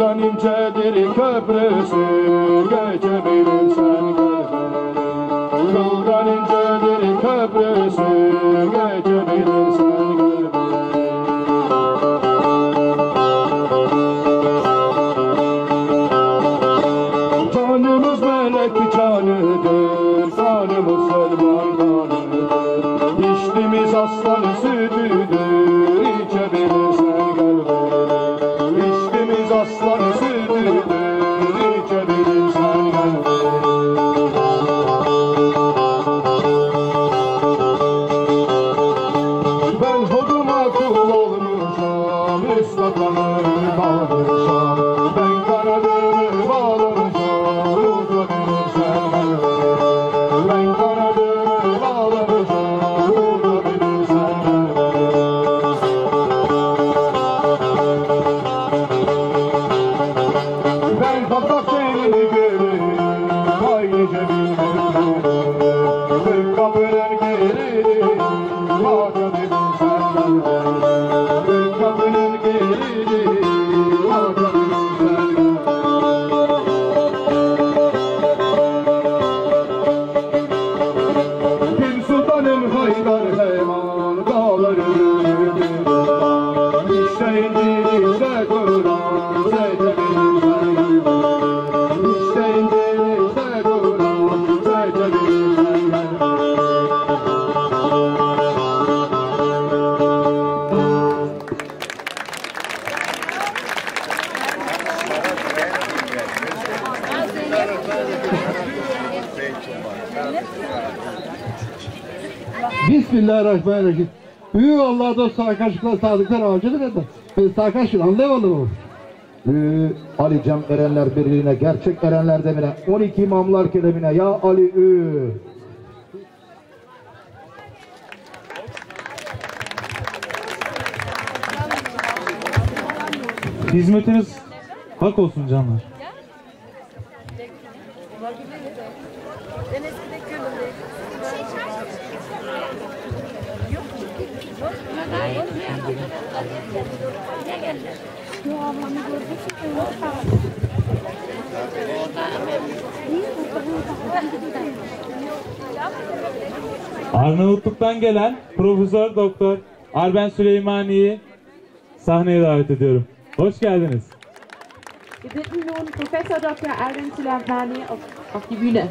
Yoldan incedir köprüsü, geçebilirsen gel beri. Yoldan incedir köprüsü, geçebilirsen gel beri. Canımız melek canıdır, kanımız Selman kanıdır. İçtiğimiz aslan sütüdür, içebilirsen gel beri. İçtiğimiz aslan sütüdür, içebilirsen gel beri. Ben hoduma kul olmuşam, ıslatanı kaldırmışam. Ben kanadımı bağlamışam, uçabilirsen gel beri. Ben kanadımı bağlamışam, uçabilirsen gel beri. Ben kapak elini görürüm, ayrıca bilmem. Kırk kapının geridir, uçabilirsen gel beri. Kırk kapının geridir, uçabilirsen gel beri. Pir Sultanım Haydar Heman, dağları yürüdü. İşte indir, işte Kur'an, seçebilirsen gel beri. İşte indir, işte Kur'an, seçebilirsen gel beri. Bismillahirrahmanirrahim. Büyük Allah dostu arkadaşlıkla sadıklar avcılık eder. Biz arkadaşlar anlayamadım onu. Ali Cem Erenler Birliği'ne, gerçek erenler demine, 12 imamlar kelimine, ya Ali Hizmetiniz hak olsun canlar. Arnavutluk'tan gelen Profesör Doktor Arben Süleymani'yi sahneye davet ediyorum. Hoş geldiniz. Wir bitten nun Professor Dr. Arben Süleymani auf die Bühne.